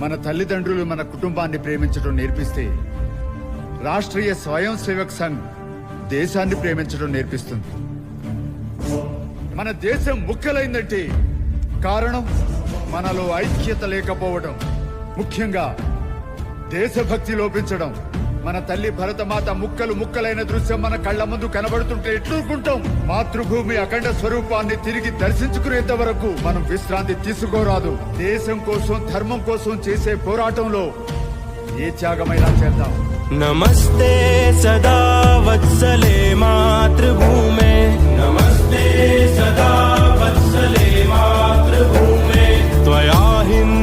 మన తల్లిదండ్రులు మన కుటుంబాన్ని ప్రేమించడం నేర్పిస్తే రాష్ట్రీయ స్వయం సేవక్ సంఘ్ దేశాన్ని ప్రేమించడం నేర్పిస్తుంది. మన దేశం ముక్కలైందంటే కారణం మనలో ఐక్యత లేకపోవడం, ముఖ్యంగా దేశభక్తి లోపించడం. మన తల్లి భరతమాత ముక్కలు ముక్కలైన దృశ్యం మన కళ్ల ముందు కనబడుతుంటే ఎట్లూరుకుంటాం? మాతృభూమి అఖండ స్వరూపాన్ని తిరిగి దర్శించుకునేంత వరకు మనం విశ్రాంతి తీసుకోరాదు. దేశం కోసం, ధర్మం కోసం చేసే పోరాటంలో ఏ త్యాగమైనా చేద్దాం. నమస్తే సదా వత్సలే మాతృభూమే, నమస్తే సదా వత్సలే మాతృభూమే, త్వయా హింద్